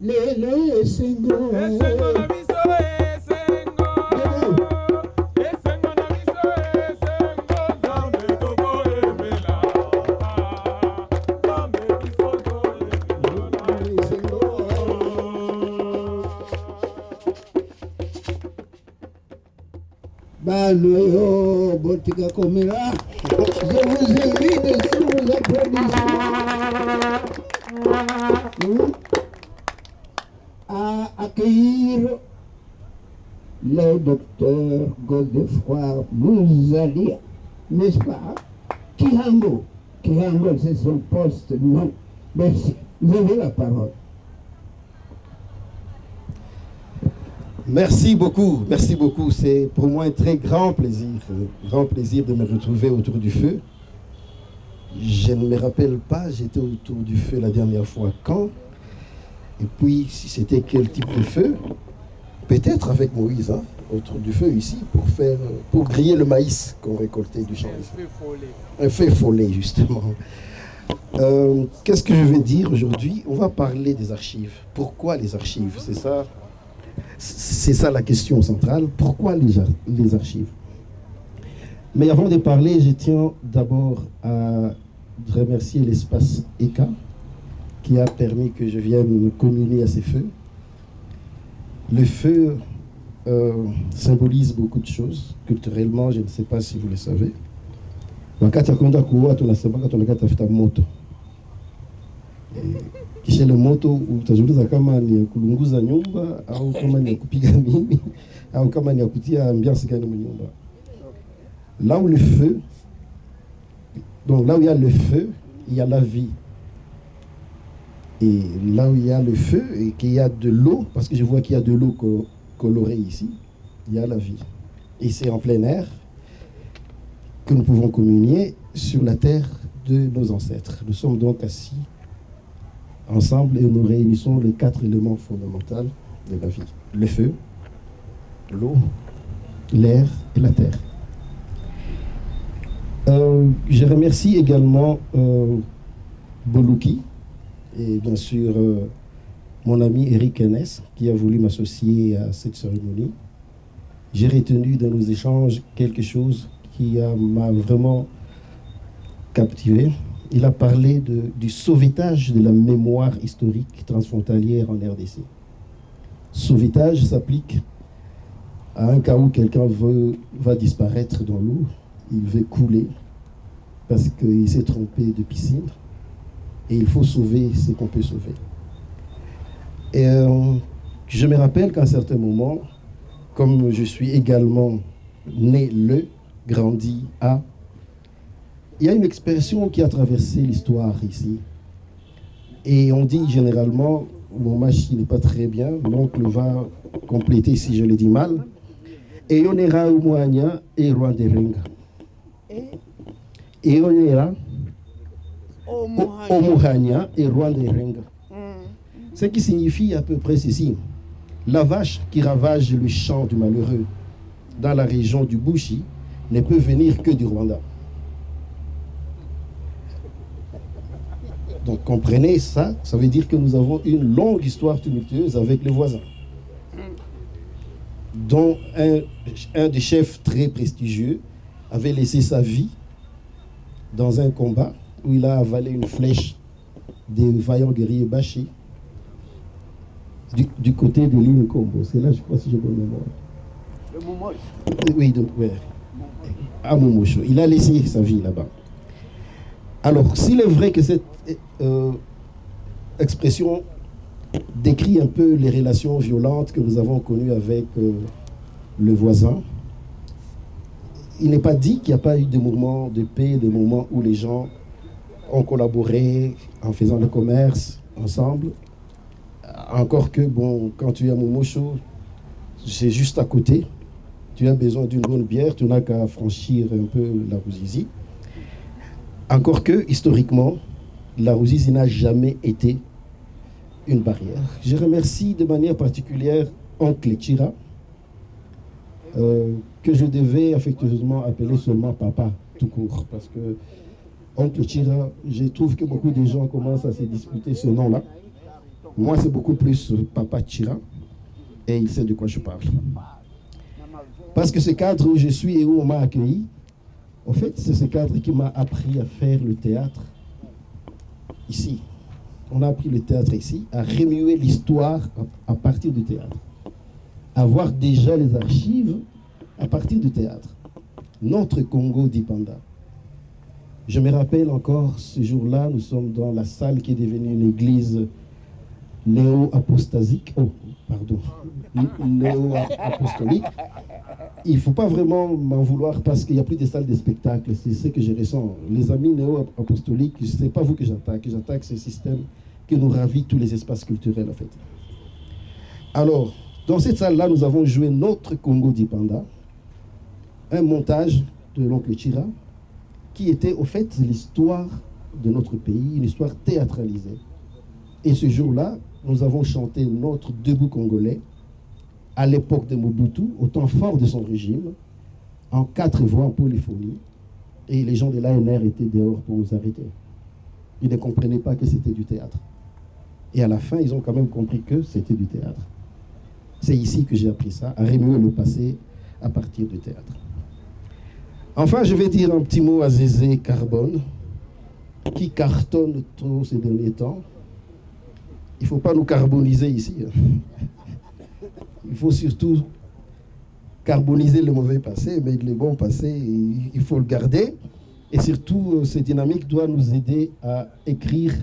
Lele Sengo. Esengo na biso esengo. Esengo na biso esengo. Nzambe tokoyembela. Nzambe biso tokoyembela. Banoyo Botika Komera. Je vous invite sous vos applaudissements à accueillir le docteur Godefroy Mouzalia, n'est-ce pas? Kihango, c'est son poste, non. Merci, vous avez la parole. Merci beaucoup. C'est pour moi un très grand plaisir de me retrouver autour du feu. Je ne me rappelle pas, j'étais autour du feu la dernière fois quand, et puis si c'était quel type de feu, peut-être avec Moïse, hein, autour du feu ici, pour griller le maïs qu'on récoltait du champ. Un feu follet, justement. Qu'est-ce que je vais dire aujourd'hui? On va parler des archives. Pourquoi les archives? C'est ça la question centrale. Pourquoi les archives? Mais avant de parler, je tiens d'abord à remercier l'espace ECA qui a permis que je vienne communier à ces feux. Le feu symbolise beaucoup de choses. Culturellement, je ne sais pas si vous le savez. Kisha le moto utajiuliza kama ni ya kulunguza nyumba au kama ni ya kupiga mimi au kama ni ya kutia ambiance gani mu nyumba. Là où il y a le feu, il y a la vie. Et là où il y a le feu et qu'il y a de l'eau, parce que je vois qu'il y a de l'eau colorée ici, il y a la vie. Et c'est en plein air que nous pouvons communier sur la terre de nos ancêtres. Nous sommes donc assis ensemble et nous réunissons les 4 éléments fondamentaux de la vie. Le feu, l'eau, l'air et la terre. Je remercie également Boluki et bien sûr mon ami Eric Enes qui a voulu m'associer à cette cérémonie. J'ai retenu dans nos échanges quelque chose qui m'a vraiment captivé. Il a parlé du sauvetage de la mémoire historique transfrontalière en RDC. Sauvetage s'applique à un cas où quelqu'un va disparaître dans l'eau, il veut couler parce qu'il s'est trompé de piscine et il faut sauver ce qu'on peut sauver. Et je me rappelle qu'à un certain moment, comme je suis également né grandi à, il y a une expression qui a traversé l'histoire ici. Et on dit généralement, mon match n'est pas très bien, l'oncle va compléter si je le dis mal. Et on ira au Moania et Rwanderenga. Et on ira au Moania et Rwanderenga. Ce qui signifie à peu près ceci. La vache qui ravage le champ du malheureux dans la région du Bushi ne peut venir que du Rwanda. Donc comprenez ça, ça veut dire que nous avons une longue histoire tumultueuse avec les voisins, dont un des chefs très prestigieux avait laissé sa vie dans un combat où il a avalé une flèche des vaillants guerriers bâchés du côté de l'île Combo. C'est là, je crois, si j'ai bonne mémoire. Le Momoche. Oui, donc, ouais. À Momoche. Il a laissé sa vie là-bas. Alors, s'il est vrai que cette expression décrit un peu les relations violentes que nous avons connues avec le voisin, il n'est pas dit qu'il n'y a pas eu de moments de paix, de moments où les gens ont collaboré en faisant le commerce ensemble. Encore que, bon, quand tu es à Momocho, c'est juste à côté. Tu as besoin d'une bonne bière, tu n'as qu'à franchir un peu la Ruzizi. Encore que, historiquement, la Ruzizi n'a jamais été une barrière. Je remercie de manière particulière Oncle Chira, que je devais affectueusement appeler seulement papa, tout court. Parce que Oncle Chira, je trouve que beaucoup de gens commencent à se disputer ce nom-là. Moi, c'est beaucoup plus Papa Chira, et il sait de quoi je parle. Parce que ce cadre où je suis et où on m'a accueilli, en fait, c'est ce cadre qui m'a appris à faire le théâtre ici. On a appris le théâtre ici, à remuer l'histoire à partir du théâtre. À voir déjà les archives à partir du théâtre. Notre Congo d'Ipanda. Je me rappelle encore, ce jour-là, nous sommes dans la salle qui est devenue une église néo-apostasique. Oh, pardon. Néo-apostolique. Il ne faut pas vraiment m'en vouloir parce qu'il n'y a plus de salles de spectacle. C'est ce que je ressens. Les amis néo-apostoliques, ce n'est pas vous que j'attaque. J'attaque ce système qui nous ravit tous les espaces culturels, en fait. Alors, dans cette salle-là, nous avons joué notre Congo d'Ipanda, un montage de l'oncle Chira, qui était au fait l'histoire de notre pays, une histoire théâtralisée. Et ce jour-là, nous avons chanté notre debout congolais, à l'époque de Mobutu, au temps fort de son régime, en 4 voix en polyphonie, et les gens de l'ANR étaient dehors pour nous arrêter. Ils ne comprenaient pas que c'était du théâtre. Et à la fin, ils ont quand même compris que c'était du théâtre. C'est ici que j'ai appris ça, à remuer le passé à partir du théâtre. Enfin, je vais dire un petit mot à Zézé Carbone, qui cartonne trop ces derniers temps. Il ne faut pas nous carboniser ici. Il faut surtout carboniser le mauvais passé, mais le bon passé, il faut le garder. Et surtout, cette dynamique doit nous aider à écrire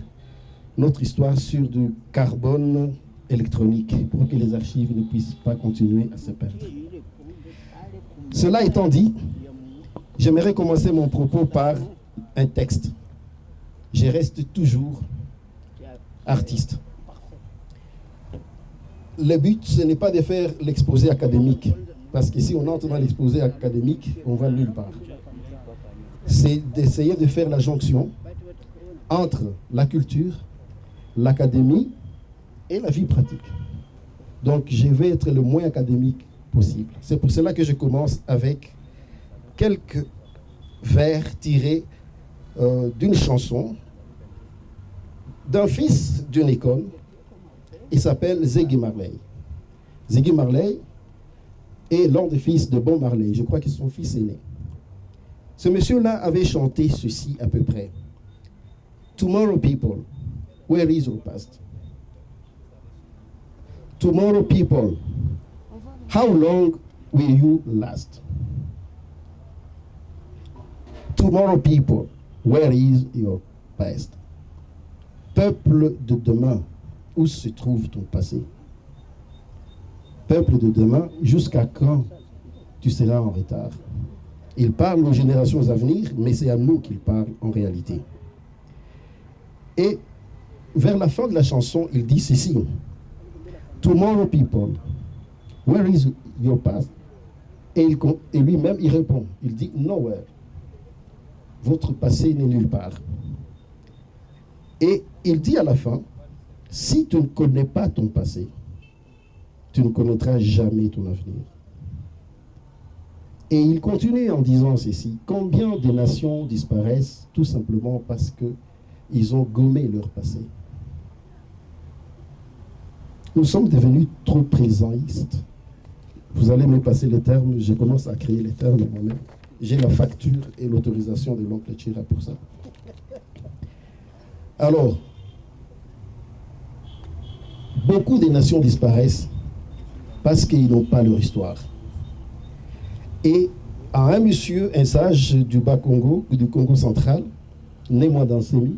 notre histoire sur du carbone électronique pour que les archives ne puissent pas continuer à se perdre. Cela étant dit, j'aimerais commencer mon propos par un texte. Je reste toujours artiste. Le but, ce n'est pas de faire l'exposé académique, parce que si on entre dans l'exposé académique, on va nulle part. C'est d'essayer de faire la jonction entre la culture, l'académie et la vie pratique. Donc, je vais être le moins académique possible. C'est pour cela que je commence avec quelques vers tirés d'une chanson d'un fils d'une école. Il s'appelle Ziggy Marley. Ziggy Marley est l'un des fils de Bob Marley. Je crois que c'est son fils aîné. Ce monsieur-là avait chanté ceci à peu près. Tomorrow people, where is your past? Tomorrow people, how long will you last? Tomorrow people, where is your past? Peuple de demain, où se trouve ton passé? Peuple de demain, jusqu'à quand tu seras en retard? Il parle aux générations à venir, mais c'est à nous qu'il parle en réalité. Et vers la fin de la chanson, il dit ceci. Tomorrow people, where is your past? Et lui-même, il répond. Il dit nowhere. Votre passé n'est nulle part. Et il dit à la fin, si tu ne connais pas ton passé, tu ne connaîtras jamais ton avenir. Et il continue en disant ceci, combien de nations disparaissent tout simplement parce qu'ils ont gommé leur passé. Nous sommes devenus trop présentistes. Vous allez me passer les termes, je commence à créer les termes moi-même. J'ai la facture et l'autorisation de l'oncle Chira pour ça. Alors, beaucoup de nations disparaissent parce qu'ils n'ont pas leur histoire. Et à un monsieur, un sage du Bas-Congo, du Congo central, né moi dans Sémi,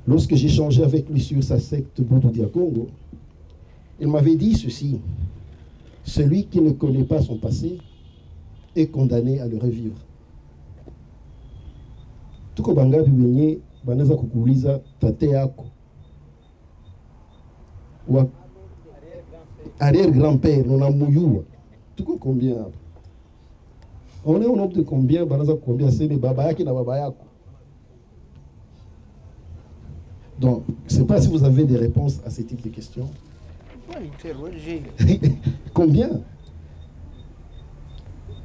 lorsque j'échangeais avec lui sur sa secte Boudou Dia Congo, il m'avait dit ceci, celui qui ne connaît pas son passé est condamné à le revivre. Tuko bangapi wenye banaweza kukuuliza tate yako wa arrière-grand-père unamjua? Tuko combien hapa? On est au nombre de combien banaweza kukuambia sema baba yake na baba yako? Donc, je ne sais pas si vous avez des réponses à ce type de questions. Combien?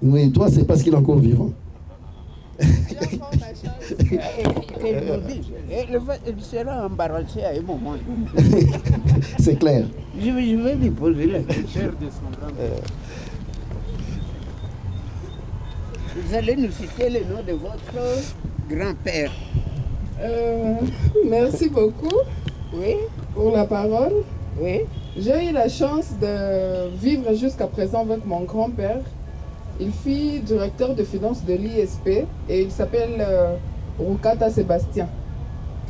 Oui, toi, c'est parce qu'il est encore vivant. J'ai encore la chance. Et nous dit, il sera embarrassé à un moment. C'est clair. Je vais lui poser la question. Cher de son grand-père. Vous allez nous citer le nom de votre grand-père. Merci beaucoup Oui, pour la parole. oui. J'ai eu la chance de vivre jusqu'à présent avec mon grand-père. Il fut directeur de finances de l'ISP et il s'appelle Rukata Sébastien.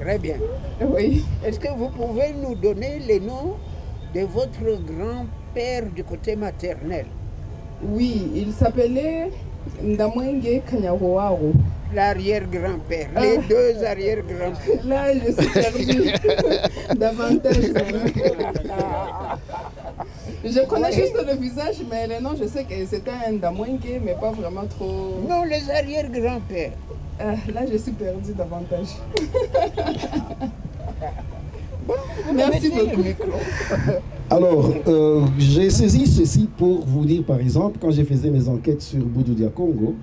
Très bien. Oui. Est-ce que vous pouvez nous donner les noms de votre grand-père du côté maternel? Oui, il s'appelait Ndamwenge Kanyahoaro. L'arrière-grand-père, les deux arrière-grands-pères. Là, je suis perdue davantage. Je connais Oui. juste le visage, mais le nom, je sais que c'était un Ndamwenge, mais pas vraiment trop. Non, les arrière-grands-pères. Là, je suis perdue davantage. Bon, vous Merci mettez le beaucoup. micro. Alors, j'ai saisi ceci pour vous dire, par exemple, quand je faisais mes enquêtes sur Bouddoudia Congo,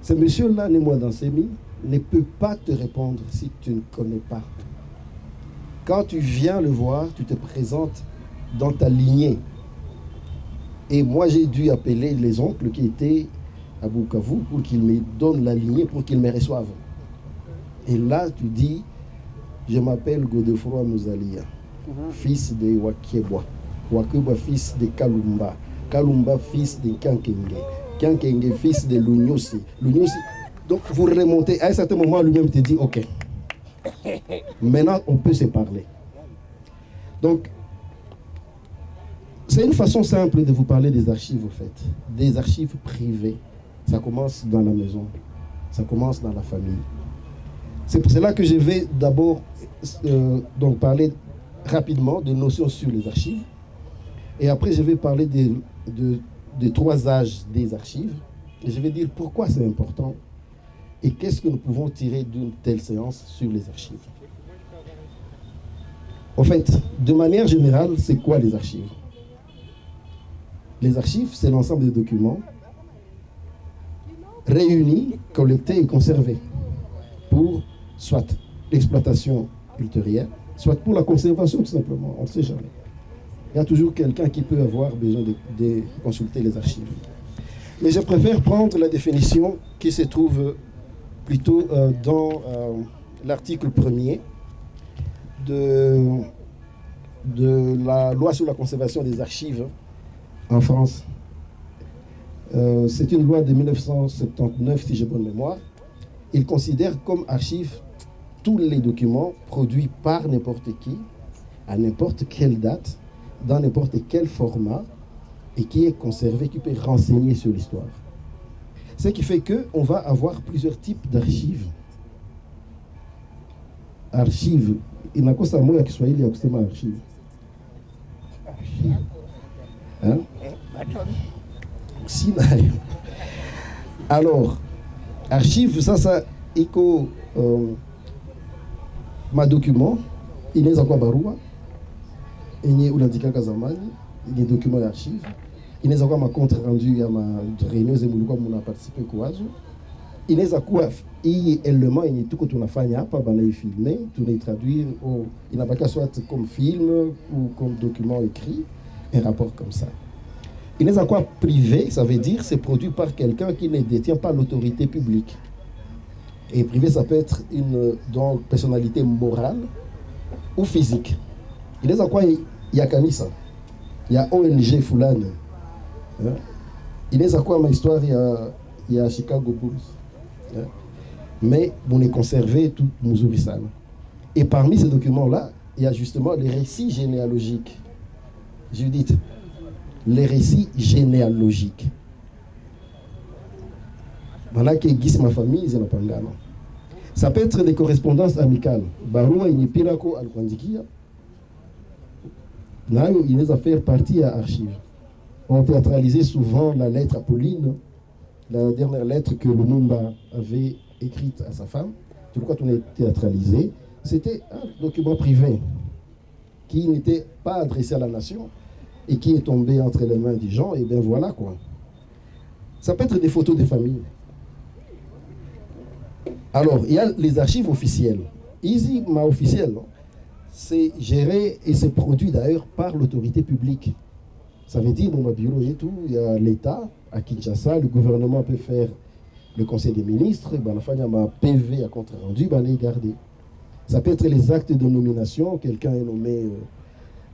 ce monsieur-là, Némois Dansemi, ne peut pas te répondre si tu ne connais pas. Quand tu viens le voir, tu te présentes dans ta lignée. Et moi, j'ai dû appeler les oncles qui étaient à Bukavu pour qu'ils me donnent la lignée, pour qu'ils me reçoivent. Et là, tu dis, je m'appelle Godefroy Mouzalia, fils de Wakebwa. Wakebwa, fils de Kalumba. Kalumba, fils de Kankenge. Kankenge, fils de Lunyossi. Lunyossi. Donc, vous remontez. À un certain moment, lui-même te dit, OK. Maintenant, on peut se parler. Donc, c'est une façon simple de vous parler des archives, au fait. Des archives privées. Ça commence dans la maison. Ça commence dans la famille. C'est pour cela que je vais d'abord donc parler rapidement de notions sur les archives. Et après, je vais parler des trois âges des archives. Et je vais dire pourquoi c'est important et qu'est-ce que nous pouvons tirer d'une telle séance sur les archives. En fait, de manière générale, c'est quoi les archives? Les archives, c'est l'ensemble des documents réunis, collectés et conservés pour soit l'exploitation ultérieure, soit pour la conservation tout simplement, on ne sait jamais. Il y a toujours quelqu'un qui peut avoir besoin de consulter les archives. Mais je préfère prendre la définition qui se trouve plutôt dans l'article 1er de la loi sur la conservation des archives en France. C'est une loi de 1979, si j'ai bonne mémoire. Il considère comme archives tous les documents produits par n'importe qui, à n'importe quelle date, dans n'importe quel format, et qui est conservé, qui peut renseigner sur l'histoire. Ce qui fait qu'on va avoir plusieurs types d'archives. Archives, inakosa moja ya Kiswahili ya kusema archive. Hein? Sinayo. Alors, archive, ça iko madocument inaweza kuwa barua yenye unaandika zamani, ni document ya archive. Inaweza kuwa makonte rendu ya reunion zemulikuwa mnaparticipe kwazo. Inaweza kuwa hii element yenye tuko tunafanya hapa banaifilme, tunaitraduire au inabaki soit comme film ou comme document écrit, un rapport comme ça. Inaweza kuwa privé, ça veut dire c'est produit par quelqu'un qui ne détient pas l'autorité publique. Et privé, ça peut être une donc, personnalité morale ou physique. Inaweza kuwa ya kanisa, ya ONG fulani. Inaweza kuwa histoire ya Chicago Bulls. Mais vous les conservez tout mzuri sana. Et parmi ces documents-là, il y a justement les récits généalogiques. Judith, les récits généalogiques. Voilà qui guise ma famille, c'est la. Ça peut être des correspondances amicales. Barua inipirako alkuandikia. Nayo inaweza faire partie à archives. On théâtralisait souvent la lettre à Pauline, la dernière lettre que Lumumba avait écrite à sa femme. Tu vois, quand on est théâtralisé, c'était un document privé qui n'était pas adressé à la nation et qui est tombé entre les mains des gens, et bien voilà quoi. Ça peut être des photos de famille. Alors, il y a les archives officielles. Ici, ma officielle, c'est géré et c'est produit d'ailleurs par l'autorité publique. Ça veut dire, dans ma bureau et tout, il y a l'État à Kinshasa, le gouvernement peut faire le conseil des ministres, ben, la fin, il y a ma PV à contre rendu, ben, les garder. Ça peut être les actes de nomination, quelqu'un est nommé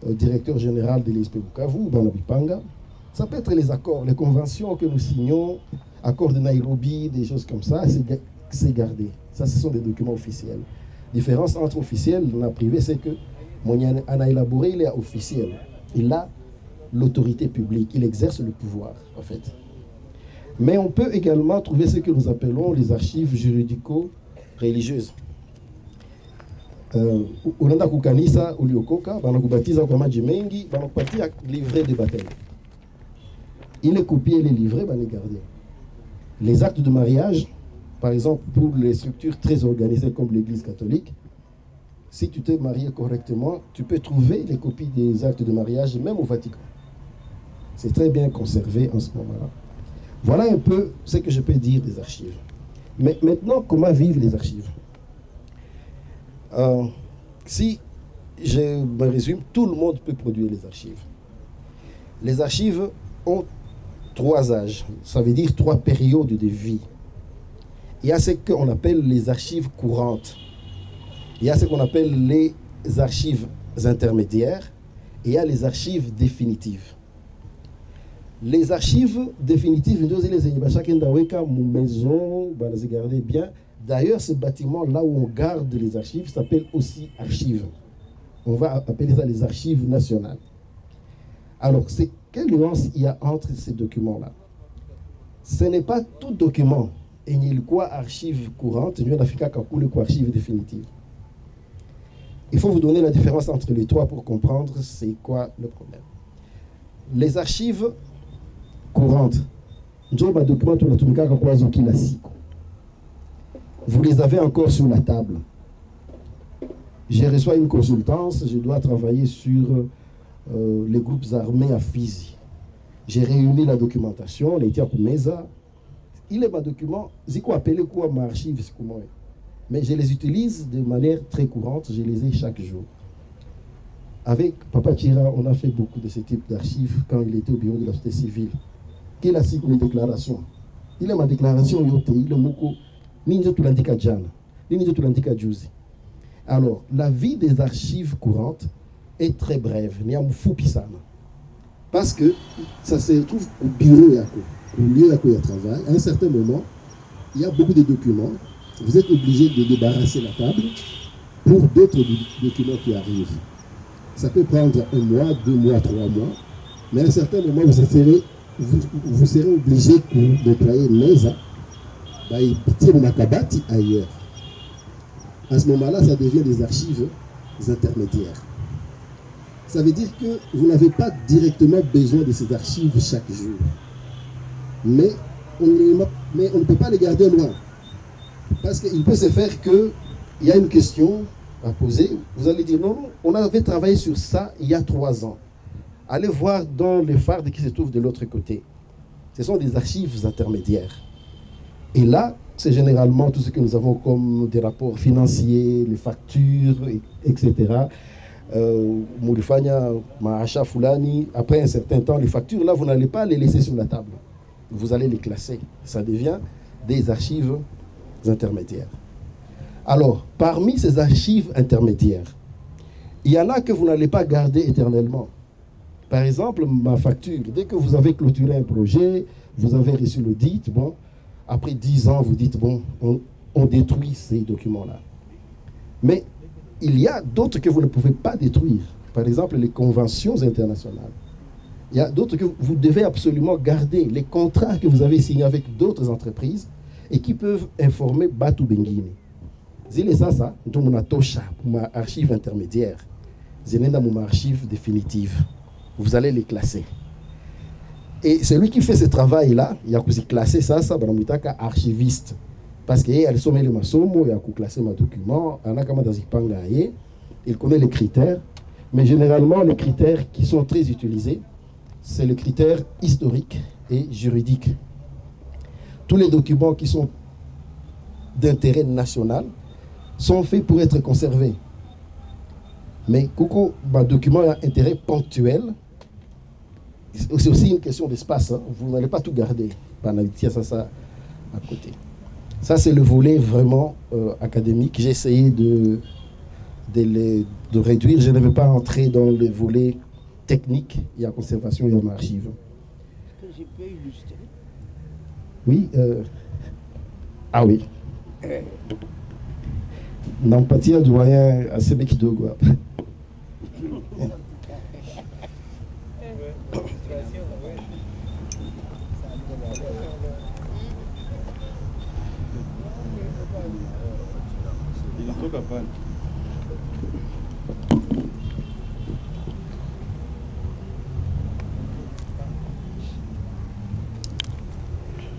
directeur général de l'ISP Bukavu, ben, Bipanga. Ça peut être les accords, les conventions que nous signons, accords de Nairobi, des choses comme ça, c'est gardé. Ça, ce sont des documents officiels. La différence entre officiel et la privé, c'est que mon a élaboré, il est officiel. Il a l'autorité publique, il exerce le pouvoir, en fait. Mais on peut également trouver ce que nous appelons les archives juridico-religieuses. Unenda kukanisa uliokoka, banakubatiza kwa maji mengi, banakupatia livret de baptême. Il est copié les livrets, gardé. Les actes de mariage, par exemple, pour les structures très organisées comme l'Église catholique, si tu t'es marié correctement, tu peux trouver les copies des actes de mariage, même au Vatican. C'est très bien conservé en ce moment-là. Voilà un peu ce que je peux dire des archives. Mais maintenant, comment vivent les archives? Si je me résume, tout le monde peut produire les archives. Les archives ont 3 âges, ça veut dire 3 périodes de vie. Il y a ce qu'on appelle les archives courantes. Il y a ce qu'on appelle les archives intermédiaires. Et il y a les archives définitives. Les archives définitives, chacun d'Aweka, maison, regardez bien. D'ailleurs, ce bâtiment, là où on garde les archives, s'appelle aussi archives. On va appeler ça les archives nationales. Alors, quelle nuance il y a entre ces documents-là? Ce n'est pas tout document. Et il y a quoi archive courante, il y a quoi archive définitive. Il faut vous donner la différence entre les 3 pour comprendre c'est quoi le problème. Les archives courantes, vous les avez encore sur la table. Je reçois une consultance, je dois travailler sur les groupes armés à Fizi. J'ai réuni la documentation, les Tiakoumeza. Il est ma document, c'est quoi appeler quoi ma archive, c'est comment. Mais je les utilise de manière très courante, je les ai chaque jour. Avec Papa Chira, on a fait beaucoup de ce type d'archives quand il était au bureau de la société civile. Quelle a signé une déclaration? Il est ma déclaration, il est moko. Alors, la vie des archives courantes est très brève. Parce que ça se trouve au bureau Yako. Au lieu Yako de travail, à un certain moment, il y a beaucoup de documents. Vous êtes obligé de débarrasser la table pour d'autres documents qui arrivent. Ça peut prendre 1 mois, 2 mois, 3 mois. Mais à un certain moment, vous serez obligé de déployer une mesa. Ailleurs. À ce moment-là, ça devient des archives intermédiaires. Ça veut dire que vous n'avez pas directement besoin de ces archives chaque jour. Mais on ne peut pas les garder loin. Parce qu'il peut se faire qu'il y a une question à poser. Vous allez dire, non, on avait travaillé sur ça il y a 3 ans. Allez voir dans les fardes qui se trouvent de l'autre côté. Ce sont des archives intermédiaires. Et là, c'est généralement tout ce que nous avons comme des rapports financiers, les factures, etc. Moulifania, Mahacha Fulani, après un certain temps, les factures, là, vous n'allez pas les laisser sur la table. Vous allez les classer. Ça devient des archives intermédiaires. Alors, parmi ces archives intermédiaires, il y en a que vous n'allez pas garder éternellement. Par exemple, ma facture, dès que vous avez clôturé un projet, vous avez reçu le DIT, bon, après 10 ans, vous dites, bon, on détruit ces documents-là. Mais il y a d'autres que vous ne pouvez pas détruire. Par exemple, les conventions internationales. Il y a d'autres que vous devez absolument garder. Les contrats que vous avez signés avec d'autres entreprises et qui peuvent informer Batu Bengine. Zile ça, donc mon atosha pour ma archive intermédiaire. Zile dans mon archive définitive. Vous allez les classer. Et celui qui fait ce travail-là, il a classé ça, banamutaka archiviste. Parce qu'il a sommé le masomo, il a classé ma document, il connaît les critères, mais généralement les critères qui sont très utilisés, c'est les critères historiques et juridiques. Tous les documents qui sont d'intérêt national sont faits pour être conservés. Mais Coco, document a intérêt ponctuel. C'est aussi une question d'espace. Hein. Vous n'allez pas tout garder. Ça à côté. Ça, c'est le volet vraiment académique. J'ai essayé de réduire. Je ne vais pas entrer dans les volets techniques. Il y a conservation, il y a archive. Est-ce que je peux illustrer? Oui. Ah oui. N'empathie doyen à ce mec de quoi.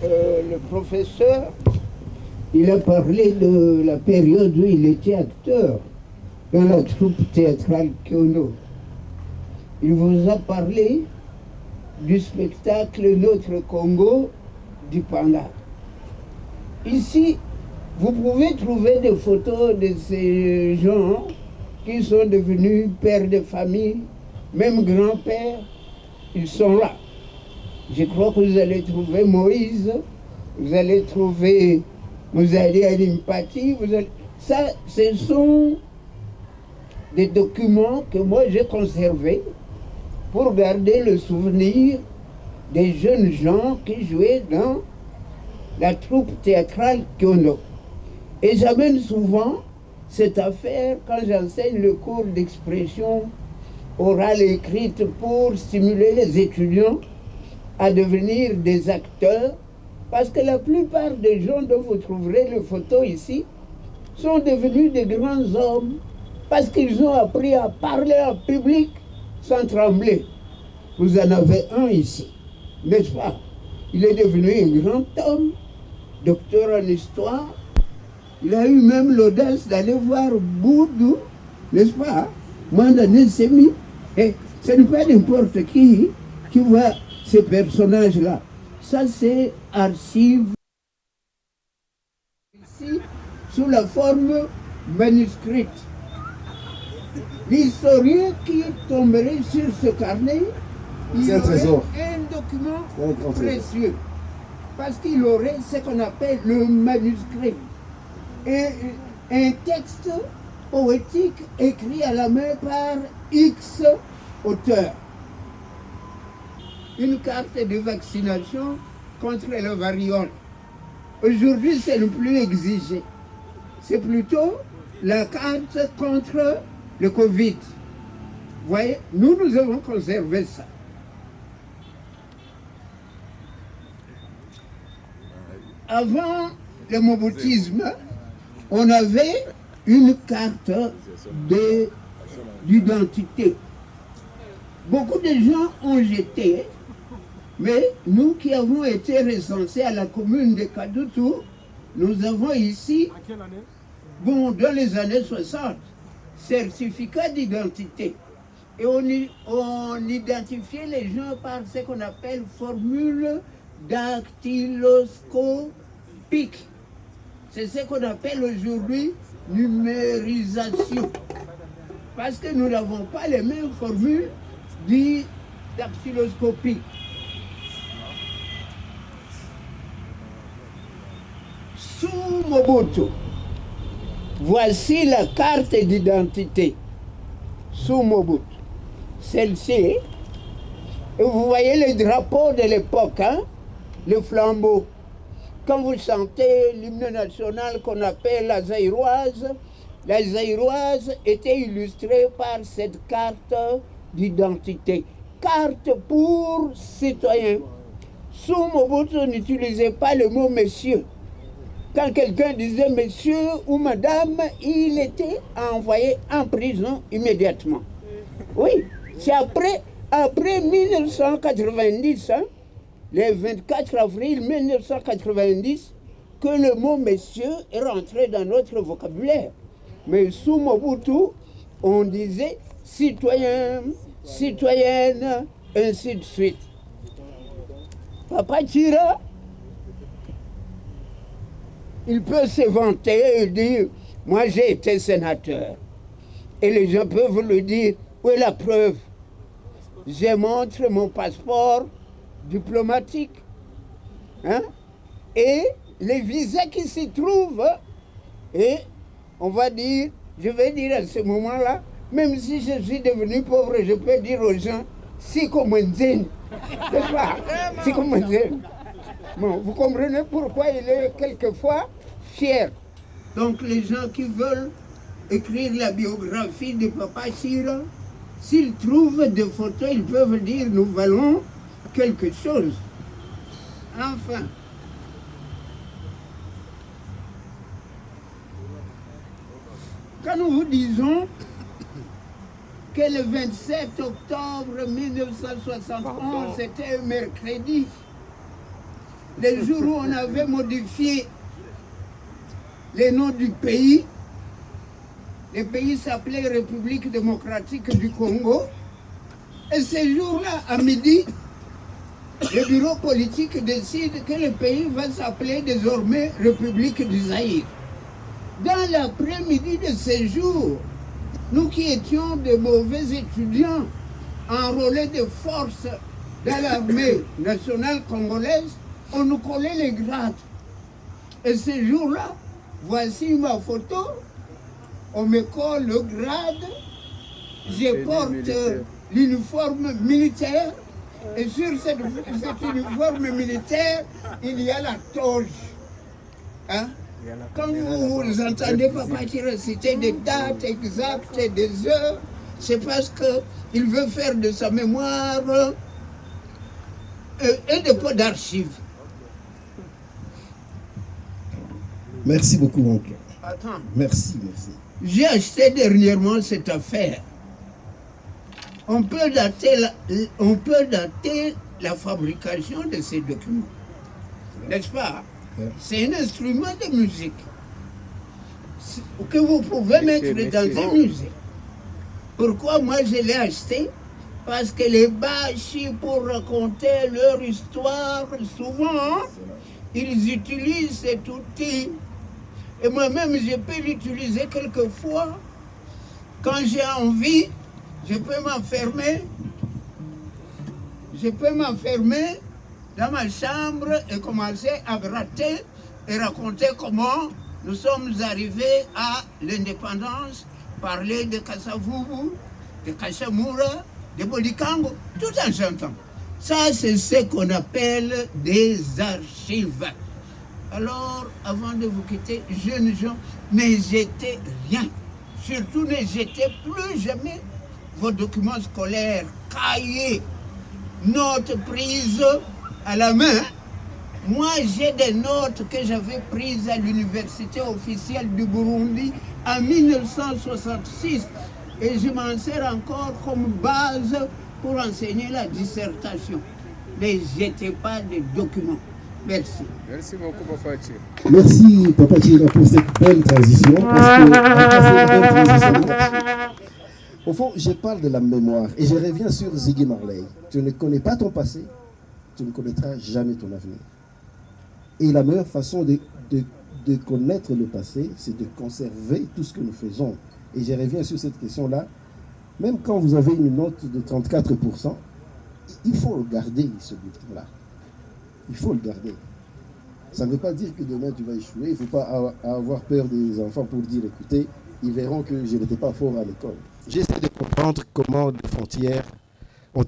Le professeur, il a parlé de la période où il était acteur dans la troupe théâtrale Kiono. Il vous a parlé du spectacle Notre Congo du Panda. Ici, vous pouvez trouver des photos de ces gens qui sont devenus pères de famille, même grands-pères, ils sont là. Je crois que vous allez trouver Moïse, vous allez trouver Moussaïdi Alimpati, ça, ce sont des documents que moi j'ai conservés pour garder le souvenir des jeunes gens qui jouaient dans la troupe théâtrale Kiono. Et j'amène souvent cette affaire quand j'enseigne le cours d'expression orale et écrite pour stimuler les étudiants à devenir des acteurs, parce que la plupart des gens dont vous trouverez les photos ici sont devenus des grands hommes parce qu'ils ont appris à parler en public sans trembler. Vous en avez un ici, n'est-ce pas? Il est devenu un grand homme, docteur en histoire. Il a eu même l'audace d'aller voir Boudou, n'est-ce pas? Mandane Semi. Et ce n'est pas n'importe qui voit ces personnages-là. Ça, c'est archive ici, sous la forme manuscrite. L'historien qui tomberait sur ce carnet, il aurait un document précieux. Parce qu'il aurait ce qu'on appelle le manuscrit. Et un texte poétique écrit à la main par X auteur. Une carte de vaccination contre le variole. Aujourd'hui, c'est le plus exigé. C'est plutôt la carte contre le Covid. Vous voyez, nous avons conservé ça. Avant le moboutisme, on avait une carte d'identité. Beaucoup de gens ont jeté. Mais nous qui avons été recensés à la commune de Kadoutou, nous avons ici, dans les années 60, certificat d'identité. Et on identifiait les gens par ce qu'on appelle formule dactyloscopique. C'est ce qu'on appelle aujourd'hui numérisation. Parce que nous n'avons pas les mêmes formules dactyloscopiques. Sous Mobutu, voici la carte d'identité. Sous Mobutu. Celle-ci, et vous voyez le drapeau de l'époque, hein, le flambeau. Quand vous chantez l'hymne national qu'on appelle la zaïroise était illustrée par cette carte d'identité. Carte pour citoyen. Sous Mobutu n'utilisait pas le mot monsieur. Quand quelqu'un disait monsieur ou madame, il était envoyé en prison immédiatement. Oui, c'est après 1990, hein, le 24 avril 1990, que le mot monsieur est rentré dans notre vocabulaire. Mais sous Mobutu, on disait citoyen, citoyenne, ainsi de suite. Papa Tira, il peut se vanter et dire, moi j'ai été sénateur. Et les gens peuvent lui dire, où est la preuve? Je montre mon passeport diplomatique. Hein? Et les visas qui s'y trouvent. Et on va dire, je vais dire à ce moment-là, même si je suis devenu pauvre, je peux dire aux gens, si comme un zen. N'est-ce pas? Si comme un zen. Bon, vous comprenez pourquoi il est quelquefois fier. Donc les gens qui veulent écrire la biographie de Papa Sira, s'ils trouvent des photos, ils peuvent dire nous valons quelque chose. Enfin. Quand nous vous disons que le 27 octobre 1971, c'était un mercredi, le jour où on avait modifié les noms du pays, le pays s'appelait République démocratique du Congo, et ce jour-là, à midi, le bureau politique décide que le pays va s'appeler désormais République du Zaïre. Dans l'après-midi de ce jour, nous qui étions de mauvais étudiants enrôlés de force dans l'armée nationale congolaise, on nous collait les grades. Et ce jour-là, voici ma photo, on me colle le grade, je porte l'uniforme militaire, et sur cet uniforme militaire, il y a la toge. Hein? Quand vous entendez Papa qui réciter des dates exactes, des heures, c'est parce qu'il veut faire de sa mémoire un dépôt d'archives. Merci beaucoup, oncle. Attends. Merci, merci. J'ai acheté dernièrement cette affaire. On peut dater la fabrication de ces documents. N'est-ce pas? C'est un instrument de musique que vous pouvez mettre dans un musée. Pourquoi moi je l'ai acheté? Parce que les Bachis, pour raconter leur histoire, souvent, ils utilisent cet outil. Et moi-même, je peux l'utiliser quelquefois. Quand j'ai envie, je peux m'enfermer. Je peux m'enfermer dans ma chambre et commencer à gratter et raconter comment nous sommes arrivés à l'indépendance, parler de Kassavubu, de Kashamura, de Bodikango, tout en chantant. Ça, c'est ce qu'on appelle des archives. Alors, avant de vous quitter, jeunes gens, ne jetez rien. Surtout ne jetez plus jamais vos documents scolaires, cahiers, notes prises à la main. Moi, j'ai des notes que j'avais prises à l'université officielle du Burundi en 1966 et je m'en sers encore comme base pour enseigner la dissertation. Ne jetez pas des documents. Merci. Merci beaucoup, Papa Tchir. Merci, Papa Tchir, pour cette belle transition. Au fond, je parle de la mémoire et je reviens sur Ziggy Marley. Tu ne connais pas ton passé, tu ne connaîtras jamais ton avenir. Et la meilleure façon de connaître le passé, c'est de conserver tout ce que nous faisons. Et je reviens sur cette question-là. Même quand vous avez une note de 34%, il faut le garder, ce bulletin-là. Il faut le garder. Ça ne veut pas dire que demain tu vas échouer. Il ne faut pas avoir peur des enfants pour dire, écoutez, ils verront que je n'étais pas fort à l'école. J'essaie de comprendre comment les frontières ont...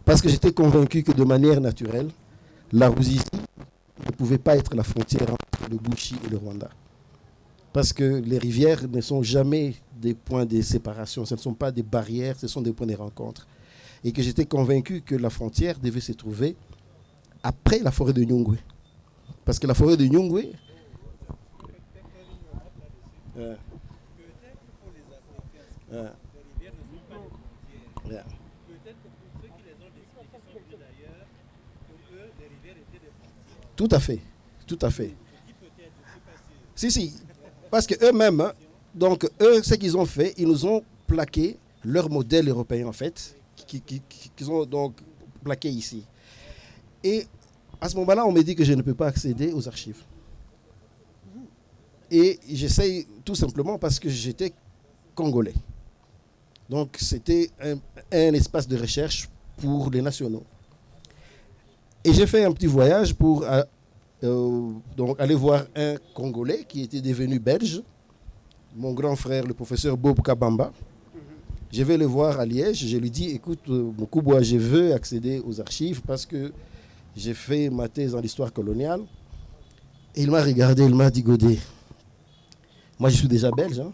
Parce que j'étais convaincu que de manière naturelle, la Ruzizi ne pouvait pas être la frontière entre le Bushi et le Rwanda. Parce que les rivières ne sont jamais des points de séparation, ce ne sont pas des barrières, ce sont des points de rencontre. Et que j'étais convaincu que la frontière devait se trouver après la forêt de Nyungwe. Parce que la forêt de Nyungwe... Tout à fait, tout à fait. Si, parce qu'eux-mêmes, hein, donc eux, ce qu'ils ont fait, ils nous ont plaqué leur modèle européen, en fait, qu'ils ont donc plaqué ici. Et à ce moment-là, on me dit que je ne peux pas accéder aux archives. Et j'essaye tout simplement parce que j'étais congolais. Donc c'était un espace de recherche pour les nationaux. Et j'ai fait un petit voyage pour donc aller voir un Congolais qui était devenu belge, mon grand frère, le professeur Bob Kabamba. Je vais le voir à Liège. Je lui dis, écoute, Moukouboua, je veux accéder aux archives parce que j'ai fait ma thèse en histoire coloniale. Et il m'a regardé, il m'a dit, Godé, moi je suis déjà belge, hein,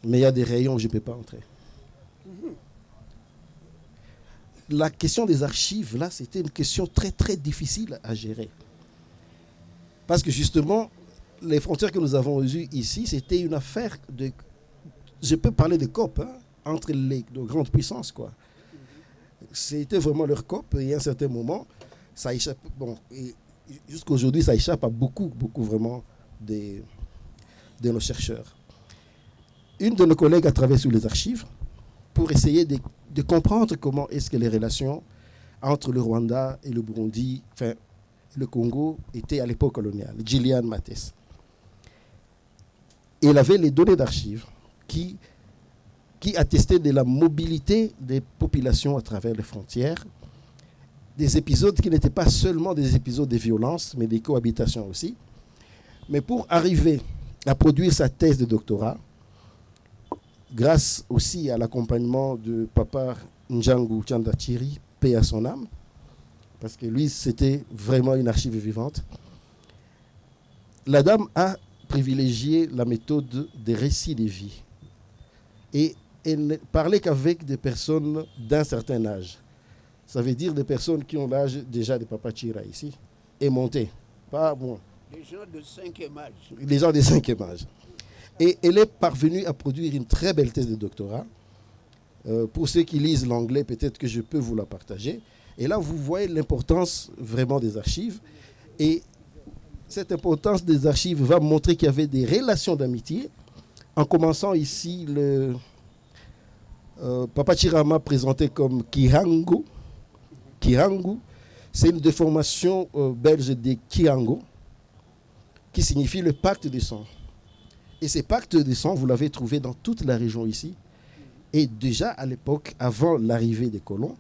mais il y a des rayons où je ne peux pas entrer. La question des archives, là, c'était une question très, très difficile à gérer. Parce que justement, les frontières que nous avons eues ici, c'était une affaire de... Je peux parler de COP, hein, entre les de grandes puissances, quoi. C'était vraiment leur COP, et à un certain moment, ça échappe... Bon, jusqu'à aujourd'hui, ça échappe à beaucoup, beaucoup vraiment de nos chercheurs. Une de nos collègues a travaillé sur les archives pour essayer de comprendre comment est-ce que les relations entre le Rwanda et le Burundi, enfin le Congo, étaient à l'époque coloniale, Gillian Mathès. Et il avait les données d'archives qui attestaient de la mobilité des populations à travers les frontières, des épisodes qui n'étaient pas seulement des épisodes de violence, mais des cohabitations aussi. Mais pour arriver à produire sa thèse de doctorat, grâce aussi à l'accompagnement de Papa Ndjangu Tchandachiri, paix à son âme, parce que lui, c'était vraiment une archive vivante. La dame a privilégié la méthode des récits de vie. Et elle ne parlait qu'avec des personnes d'un certain âge. Ça veut dire des personnes qui ont l'âge déjà de Papa Chira ici, et monté. Pas bon. Les gens de 5e âge. Les gens de 5e âge. Et elle est parvenue à produire une très belle thèse de doctorat. Pour ceux qui lisent l'anglais, peut-être que je peux vous la partager. Et là, vous voyez l'importance vraiment des archives. Et cette importance des archives va montrer qu'il y avait des relations d'amitié. En commençant ici, Papa Chirama présenté comme Kihango. Kihango, c'est une déformation belge de Kihango, qui signifie le pacte du sang. Et ces pactes de sang, vous l'avez trouvé dans toute la région ici. Et déjà à l'époque, avant l'arrivée des colons,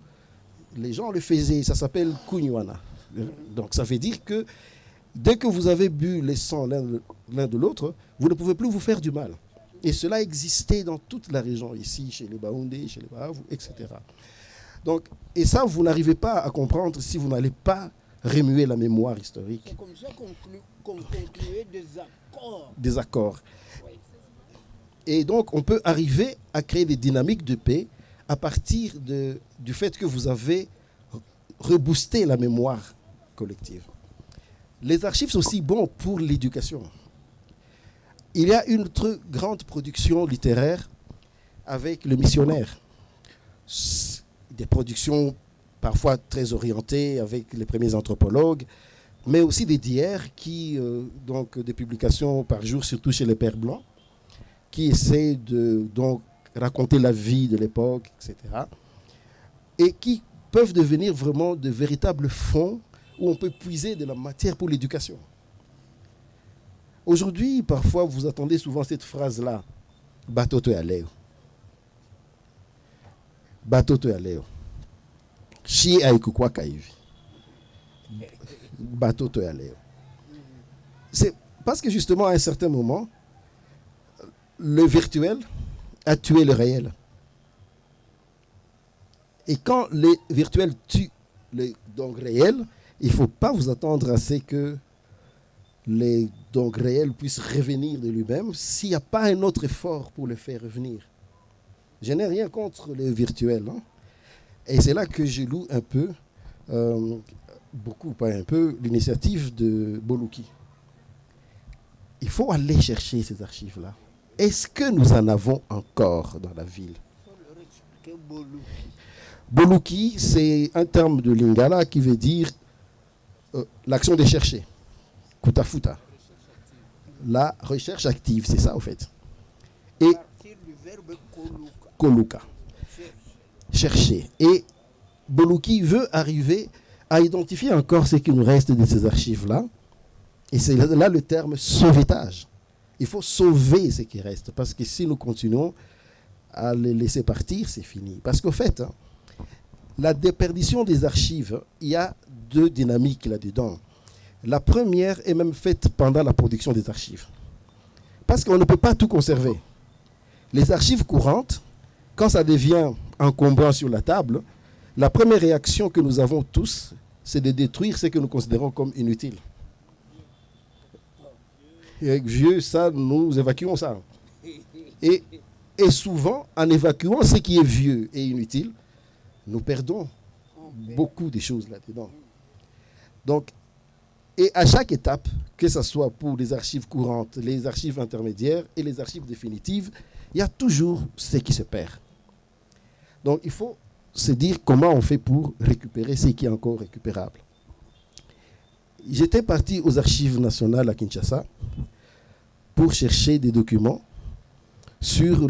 les gens le faisaient. Ça s'appelle Kunywana. Donc ça veut dire que dès que vous avez bu les sangs l'un de l'autre, vous ne pouvez plus vous faire du mal. Et cela existait dans toute la région ici, chez les Baoundés, chez les Bahavou, etc. Donc, et ça, vous n'arrivez pas à comprendre si vous n'allez pas remuer la mémoire historique. C'est comme ça qu'on concluait des accords. Des accords. Et donc, on peut arriver à créer des dynamiques de paix à partir du fait que vous avez reboosté la mémoire collective. Les archives sont aussi bons pour l'éducation. Il y a une autre grande production littéraire avec le missionnaire. Des productions parfois très orientées avec les premiers anthropologues, mais aussi des diaires qui, donc des publications par jour, surtout chez les Pères Blancs, qui essaient de donc, raconter la vie de l'époque, etc. Et qui peuvent devenir vraiment de véritables fonds où on peut puiser de la matière pour l'éducation. Aujourd'hui, parfois, vous attendez souvent cette phrase-là, « Batoto ya leo ». Batoto ya leo. Shi haikukua hivi. Batoto ya leo. C'est parce que justement, à un certain moment, le virtuel a tué le réel. Et quand le virtuel tue le donc réel, il ne faut pas vous attendre à ce que le donc réel puisse revenir de lui-même s'il n'y a pas un autre effort pour le faire revenir. Je n'ai rien contre le virtuel. Hein? Et c'est là que je loue un peu, beaucoup, pas un peu, l'initiative de Boluki. Il faut aller chercher ces archives-là. Est-ce que nous en avons encore dans la ville? Boluki, c'est un terme de Lingala qui veut dire l'action de chercher. Kutafuta. La recherche active, c'est ça, au fait. Et Koluka. Chercher. Et Boluki veut arriver à identifier encore ce qui nous reste de ces archives-là. Et c'est là le terme sauvetage. Il faut sauver ce qui reste, parce que si nous continuons à les laisser partir, c'est fini. Parce qu'au fait, la déperdition des archives, il y a deux dynamiques là-dedans. La première est même faite pendant la production des archives. Parce qu'on ne peut pas tout conserver. Les archives courantes, quand ça devient encombrant sur la table, la première réaction que nous avons tous, c'est de détruire ce que nous considérons comme inutile. Et avec vieux, ça, nous évacuons ça. Et souvent, en évacuant ce qui est vieux et inutile, nous perdons beaucoup de choses là-dedans. Donc, et à chaque étape, que ce soit pour les archives courantes, les archives intermédiaires et les archives définitives, il y a toujours ce qui se perd. Donc, il faut se dire comment on fait pour récupérer ce qui est encore récupérable. J'étais parti aux archives nationales à Kinshasa pour chercher des documents sur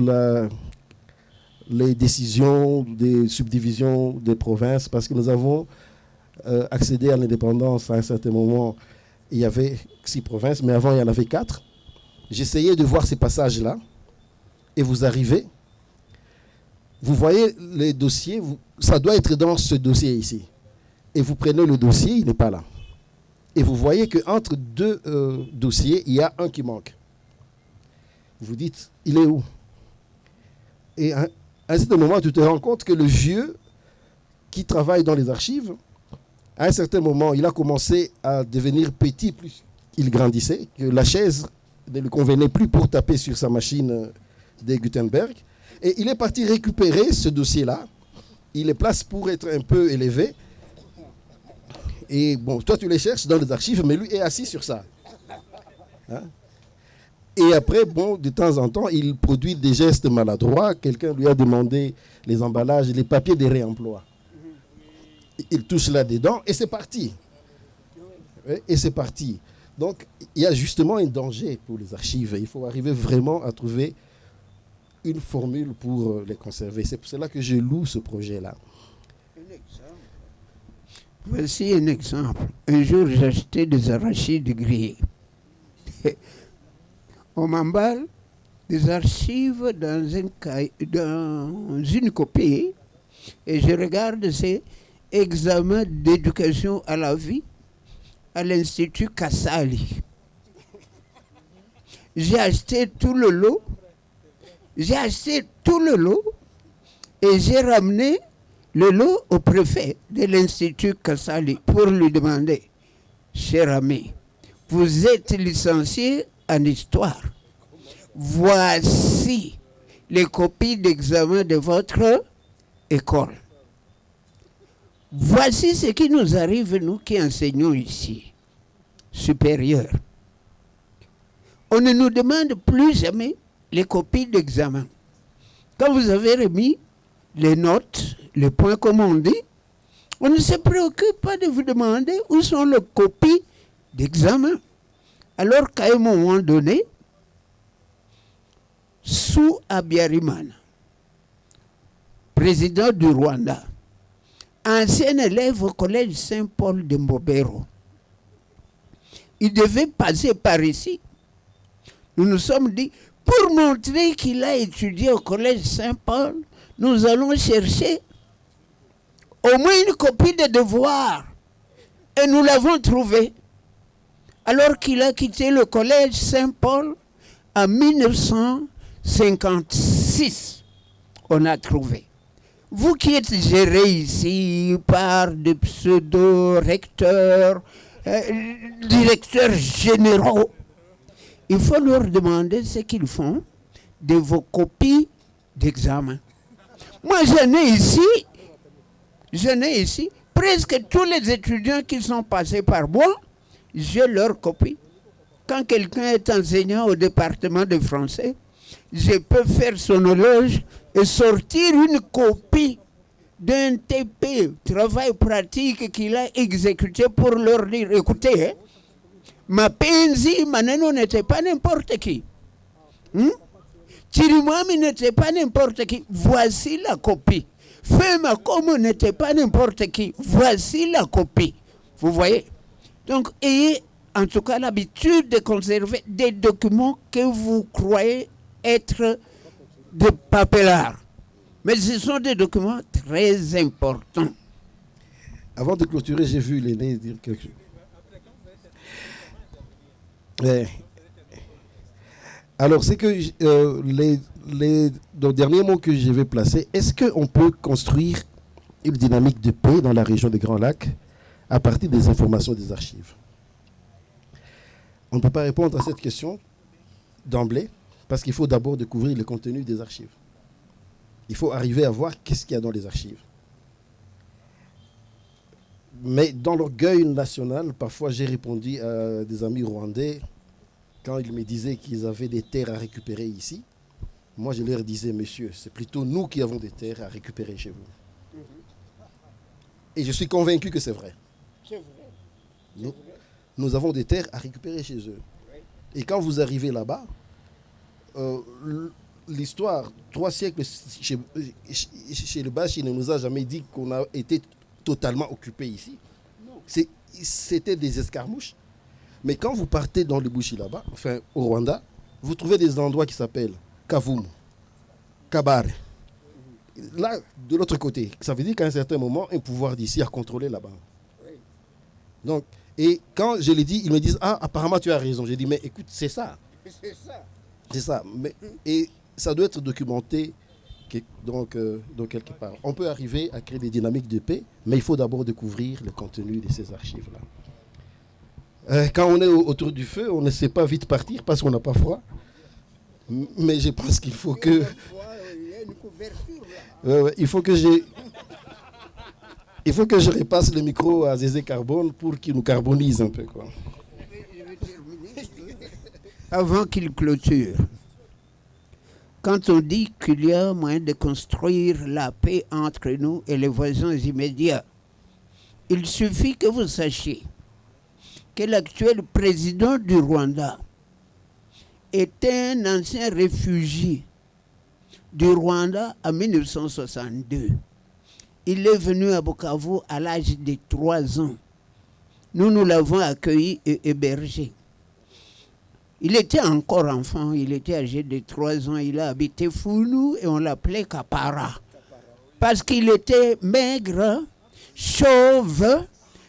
les décisions des subdivisions des provinces, parce que nous avons accédé à l'indépendance à un certain moment. Il y avait 6 provinces, mais avant il y en avait 4. J'essayais de voir ces passages-là, et vous arrivez, vous voyez les dossiers, ça doit être dans ce dossier ici. Et vous prenez le dossier, il n'est pas là. Et vous voyez qu'entre 2 dossiers, il y a un qui manque. Vous dites, il est où? Et à un certain moment, tu te rends compte que le vieux qui travaille dans les archives, à un certain moment, il a commencé à devenir petit, plus il grandissait, que la chaise ne lui convenait plus pour taper sur sa machine de Gutenberg. Et il est parti récupérer ce dossier-là. Il les place pour être un peu élevé. Et bon, toi, tu les cherches dans les archives, mais lui est assis sur ça. Hein? Et après, bon, de temps en temps, il produit des gestes maladroits. Quelqu'un lui a demandé les emballages, les papiers de réemploi. Il touche là-dedans et c'est parti. Et c'est parti. Donc, il y a justement un danger pour les archives. Il faut arriver vraiment à trouver une formule pour les conserver. C'est pour cela que je loue ce projet-là. Voici un exemple. Un jour, j'ai acheté des arachides grillés. On m'emballe des archives dans une copie et je regarde ces examens d'éducation à la vie à l'Institut Kassali. J'ai acheté tout le lot. Et j'ai ramené le lot au préfet de l'Institut Kassali pour lui demander, cher ami, vous êtes licencié en histoire. Voici les copies d'examen de votre école. Voici ce qui nous arrive, nous qui enseignons ici, supérieurs. On ne nous demande plus jamais les copies d'examen. Quand vous avez remis les notes, les points comme on dit, on ne se préoccupe pas de vous demander où sont les copies d'examen. Alors qu'à un moment donné, Sou Habyarimana, président du Rwanda, ancien élève au collège Saint-Paul de Mbobero, il devait passer par ici. Nous nous sommes dit, pour montrer qu'il a étudié au collège Saint-Paul, nous allons chercher au moins une copie de devoir. Et nous l'avons trouvé. Alors qu'il a quitté le collège Saint-Paul en 1956. On a trouvé. Vous qui êtes géré ici par des pseudo-recteurs, directeurs généraux, il faut leur demander ce qu'ils font de vos copies d'examen. Moi, j'en ai ici, presque tous les étudiants qui sont passés par moi, j'ai leur copie. Quand quelqu'un est enseignant au département de français, je peux faire son éloge et sortir une copie d'un TP, travail pratique qu'il a exécuté pour leur dire, écoutez, Mapenzi Maneno n'était pas n'importe qui. Chirimwami n'était pas n'importe qui. Voici la copie. Fema Komo n'était pas n'importe qui. Voici la copie. Vous voyez? Donc, ayez en tout cas l'habitude de conserver des documents que vous croyez être de papelard. Mais ce sont des documents très importants. Avant de clôturer, j'ai vu l'aîné dire quelque chose. Alors, c'est que les derniers mots que je vais placer, est-ce qu'on peut construire une dynamique de paix dans la région des Grands Lacs à partir des informations des archives? On ne peut pas répondre à cette question d'emblée parce qu'il faut d'abord découvrir le contenu des archives. Il faut arriver à voir qu'est-ce qu'il y a dans les archives. Mais dans l'orgueil national, parfois j'ai répondu à des amis rwandais quand ils me disaient qu'ils avaient des terres à récupérer ici. Moi, je leur disais, monsieur, c'est plutôt nous qui avons des terres à récupérer chez vous. Et je suis convaincu que c'est vrai. Nous avons des terres à récupérer chez eux. Et quand vous arrivez là-bas, l'histoire, 3 siècles chez le Bashi ne nous a jamais dit qu'on a été totalement occupé ici. C'était des escarmouches. Mais quand vous partez dans le Bushi là-bas, enfin au Rwanda, vous trouvez des endroits qui s'appellent Kavumu, Kabare. Là, de l'autre côté, ça veut dire qu'à un certain moment, un pouvoir d'ici a contrôlé là-bas. Donc, et quand je l'ai dit, ils me disent, ah, apparemment tu as raison. J'ai dit, mais écoute, c'est ça. C'est ça. Mais, et ça doit être documenté donc quelque part. On peut arriver à créer des dynamiques de paix, mais il faut d'abord découvrir le contenu de ces archives-là. Quand on est autour du feu, on ne sait pas vite partir parce qu'on n'a pas froid. Mais je pense qu'il faut que... il faut que je repasse le micro à Zézé Carbone pour qu'il nous carbonise un peu, quoi. Avant qu'il clôture, quand on dit qu'il y a moyen de construire la paix entre nous et les voisins immédiats, il suffit que vous sachiez que l'actuel président du Rwanda est un ancien réfugié du Rwanda en 1962. Il est venu à Bukavu à l'âge de 3 ans. Nous l'avons accueilli et hébergé. Il était encore enfant, il était âgé de 3 ans. Il a habité Founou et on l'appelait Kapara. Parce qu'il était maigre, chauve,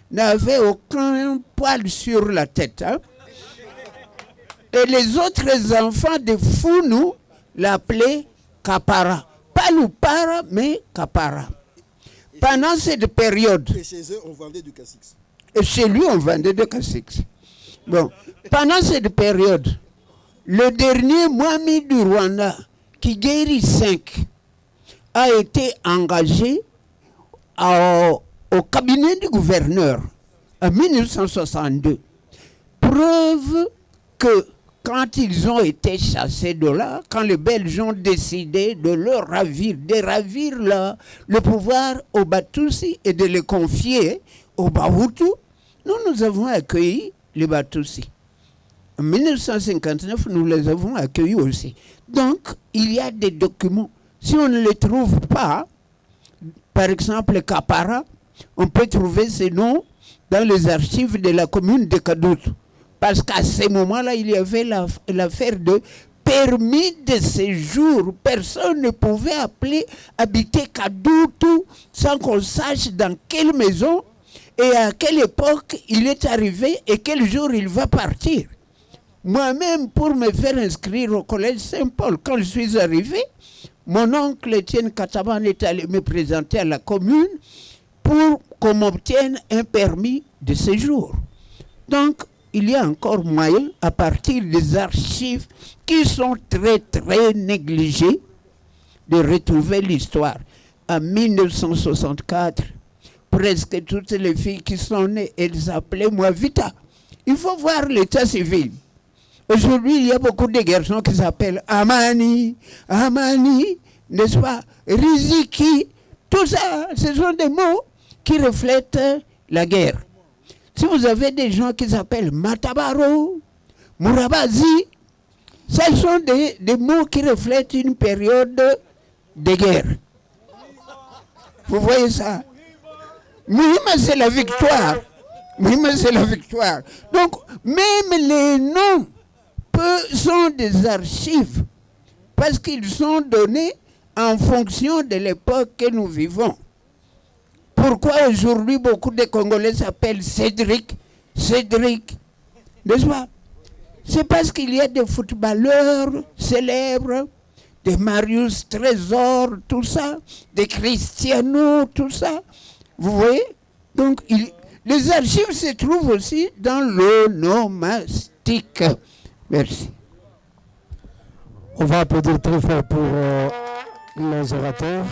n'avait aucun poil sur la tête. Hein? Et les autres enfants de Founou l'appelaient Kapara. Pas Loupara, mais Kapara. Pendant cette période... Et chez eux, on vendait du Cassix. Et chez lui, on vendait du Cassix. Bon, pendant cette période, le dernier Mwami du Rwanda, qui guérit 5, a été engagé au cabinet du gouverneur en 1962. Preuve que quand ils ont été chassés de là, quand les Belges ont décidé de leur déravir le pouvoir aux Batusi et de les confier aux Bahutu, nous avons accueilli les Batusi. En 1959, nous les avons accueillis aussi. Donc, il y a des documents. Si on ne les trouve pas, par exemple, Kapara, on peut trouver ces noms dans les archives de la commune de Kadoutou. Parce qu'à ce moment-là, il y avait l'affaire de permis de séjour. Personne ne pouvait habiter Kadoutou sans qu'on sache dans quelle maison et à quelle époque il est arrivé et quel jour il va partir. Moi-même, pour me faire inscrire au collège Saint-Paul, quand je suis arrivé, mon oncle Étienne Kataban est allé me présenter à la commune pour qu'on m'obtienne un permis de séjour. Donc, il y a encore moyen, à partir des archives qui sont très, très négligées, de retrouver l'histoire. En 1964, presque toutes les filles qui sont nées, elles s'appelaient Mwavita. Il faut voir l'état civil. Aujourd'hui, il y a beaucoup de garçons qui s'appellent Amani, n'est-ce pas, Riziki. Tout ça, ce sont des mots qui reflètent la guerre. Si vous avez des gens qui s'appellent Matabaro, Murabazi, ce sont des mots qui reflètent une période de guerre. Vous voyez ça? Muhima, c'est la victoire. Oui, mais c'est la victoire. Donc, même les noms sont des archives parce qu'ils sont donnés en fonction de l'époque que nous vivons. Pourquoi aujourd'hui beaucoup de Congolais s'appellent Cédric, n'est-ce pas? C'est parce qu'il y a des footballeurs célèbres, des Marius Trésor, tout ça, des Cristiano, tout ça. Vous voyez? Donc, les archives se trouvent aussi dans l'onomastique. Merci. On va applaudir très fort pour nos orateurs.